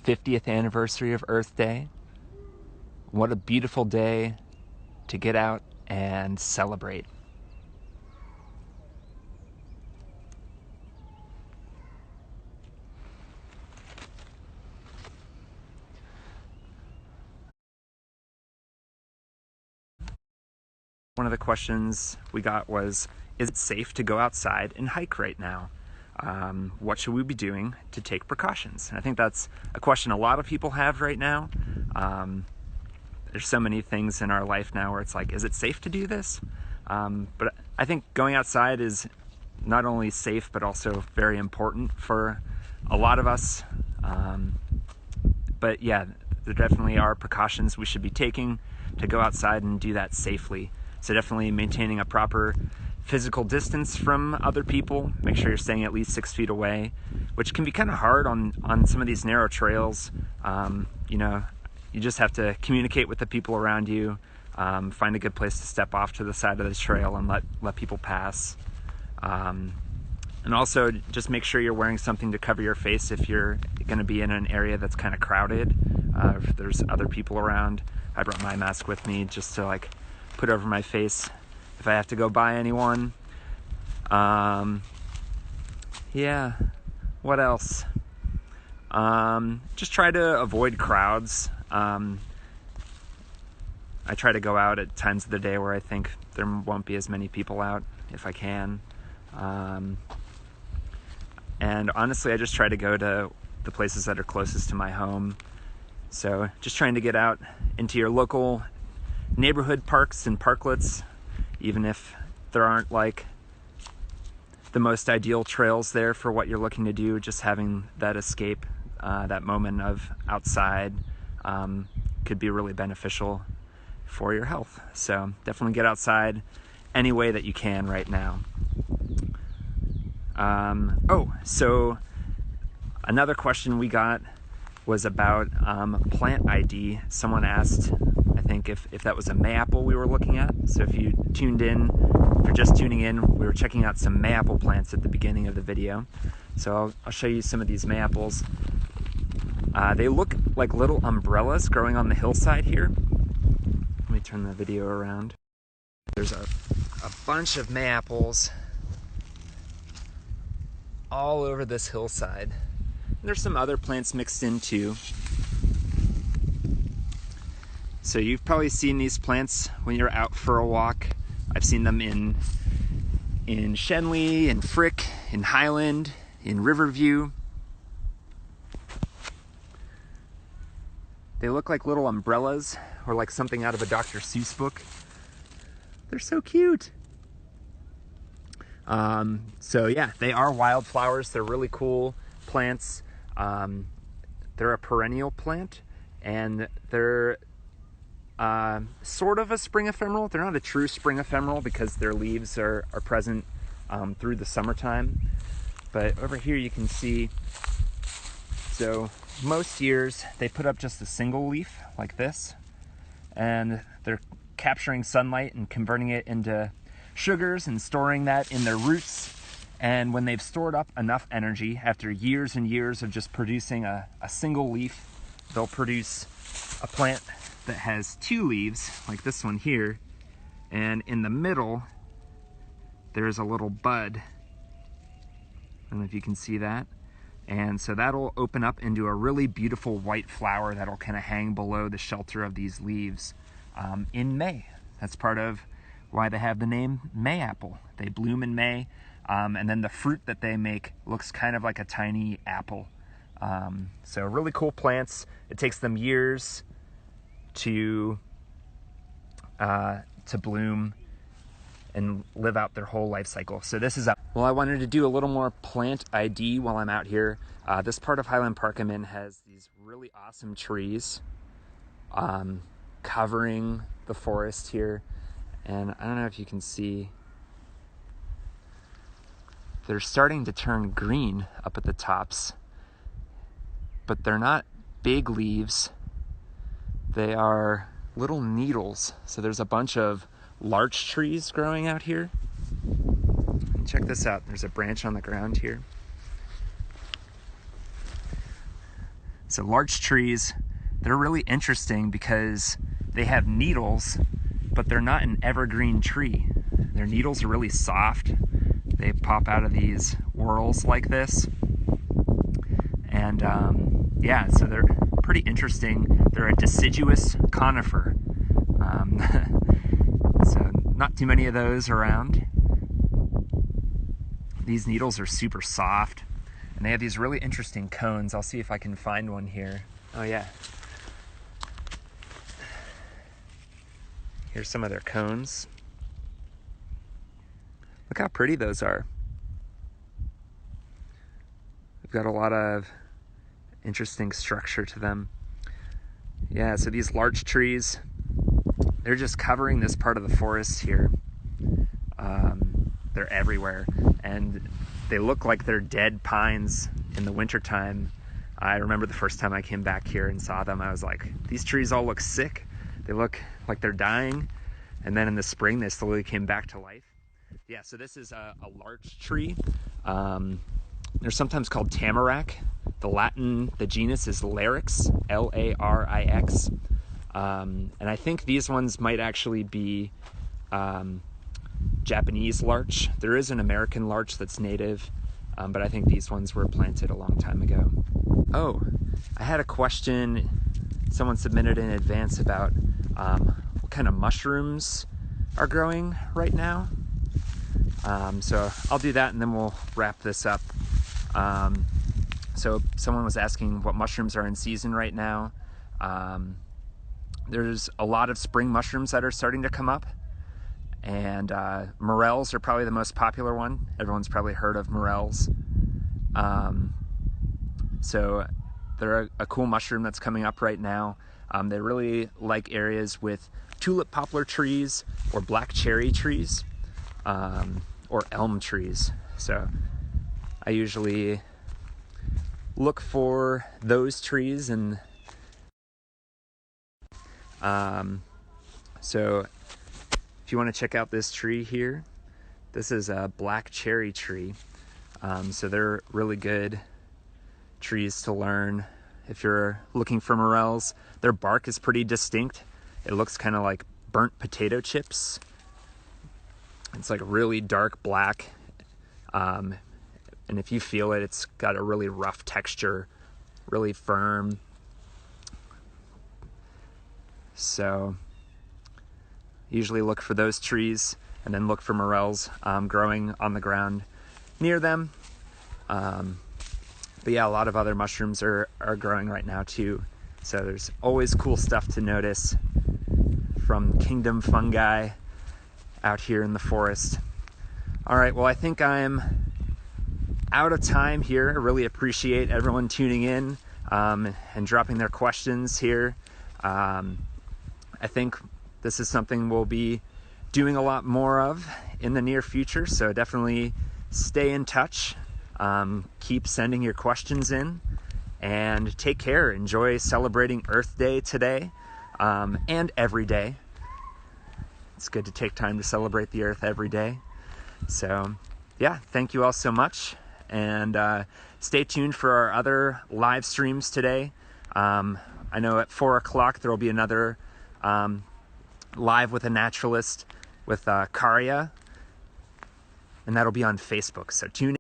50th anniversary of Earth Day. What a beautiful day to get out and celebrate. One of the questions we got was, is it safe to go outside and hike right now? What should we be doing to take precautions? And I think that's a question a lot of people have right now. There's so many things in our life now where it's like, is it safe to do this? But I think going outside is not only safe, but also very important for a lot of us. But yeah, there definitely are precautions we should be taking to go outside and do that safely. So definitely maintaining a proper physical distance from other people. Make sure you're staying at least 6 feet away, which can be kind of hard on some of these narrow trails. You just have to communicate with the people around you, find a good place to step off to the side of the trail and let people pass. And also just make sure you're wearing something to cover your face if you're going to be in an area that's kind of crowded. If there's other people around, I brought my mask with me just to put over my face if I have to go by anyone. Yeah, what else? Just try to avoid crowds. I try to go out at times of the day where I think there won't be as many people out if I can. And honestly, I just try to go to the places that are closest to my home. So just trying to get out into your local neighborhood parks and parklets, even if there aren't the most ideal trails there for what you're looking to do. Just having that escape, that moment of outside, could be really beneficial for your health. So definitely get outside any way that you can right now. So another question we got was about plant ID. Someone asked, I think, if that was a mayapple we were looking at. So if you're just tuning in, we were checking out some mayapple plants at the beginning of the video. So I'll show you some of these mayapples. They look like little umbrellas growing on the hillside here. Let me turn the video around. There's a bunch of mayapples all over this hillside. There's some other plants mixed in too. So you've probably seen these plants when you're out for a walk. I've seen them in Shenley, in Frick, in Highland, in Riverview. They look like little umbrellas or like something out of a Dr. Seuss book. They're so cute. So yeah, they are wildflowers. They're really cool plants. They're a perennial plant, and they're sort of a spring ephemeral. They're not a true spring ephemeral because their leaves are present through the summertime. But over here you can see, so most years they put up just a single leaf like this, and they're capturing sunlight and converting it into sugars and storing that in their roots. And when they've stored up enough energy, after years and years of just producing a single leaf, they'll produce a plant that has two leaves, like this one here, and in the middle there's a little bud. I don't know if you can see that. And so that'll open up into a really beautiful white flower that'll kind of hang below the shelter of these leaves in May. That's part of why they have the name mayapple. They bloom in May, and then the fruit that they make looks kind of like a tiny apple. So really cool plants. It takes them years to bloom and live out their whole life cycle. So this is well, I wanted to do a little more plant ID while I'm out here. This part of Highland Park I'm in has these really awesome trees covering the forest here. And I don't know if you can see, they're starting to turn green up at the tops, but they're not big leaves. They are little needles. So there's a bunch of larch trees growing out here. And check this out. There's a branch on the ground here. So larch trees, they're really interesting because they have needles, but they're not an evergreen tree. Their needles are really soft. They pop out of these whorls like this. And yeah, so they're pretty interesting. They're a deciduous conifer. So not too many of those around. These needles are super soft, and they have these really interesting cones. I'll see if I can find one here. Oh yeah. Here's some of their cones. Look how pretty those are. They've got a lot of interesting structure to them. Yeah, so these larch trees, they're just covering this part of the forest here. They're everywhere, and they look like they're dead pines in the wintertime. I remember the first time I came back here and saw them, I was like, these trees all look sick. They look like they're dying. And then in the spring, they slowly came back to life. Yeah, so this is a larch tree. They're sometimes called tamarack. The genus is Larix, L-A-R-I-X. And I think these ones might actually be Japanese larch. There is an American larch that's native, but I think these ones were planted a long time ago. Oh, I had a question someone submitted in advance about what kind of mushrooms are growing right now. So I'll do that and then we'll wrap this up. So someone was asking what mushrooms are in season right now. There's a lot of spring mushrooms that are starting to come up, and morels are probably the most popular one. Everyone's probably heard of morels. So they're a cool mushroom that's coming up right now. They really like areas with tulip poplar trees or black cherry trees, or elm trees. So I usually look for those trees, and so if you want to check out this tree here, this is a black cherry tree. So they're really good trees to learn if you're looking for morels. Their bark is pretty distinct. It looks kind of like burnt potato chips. It's like really dark black. And if you feel it, it's got a really rough texture, really firm. So usually look for those trees and then look for morels growing on the ground near them. But yeah, a lot of other mushrooms are growing right now too. So there's always cool stuff to notice from kingdom fungi out here in the forest. All right, well, I think I'm out of time here. I really appreciate everyone tuning in and dropping their questions here. I think this is something we'll be doing a lot more of in the near future, so definitely stay in touch. Keep sending your questions in, and take care. Enjoy celebrating Earth Day today, and every day. It's good to take time to celebrate the Earth every day. So yeah, thank you all so much, and stay tuned for our other live streams today. I know at 4 o'clock there will be another live with a naturalist with Karya, and that'll be on Facebook, so tune in.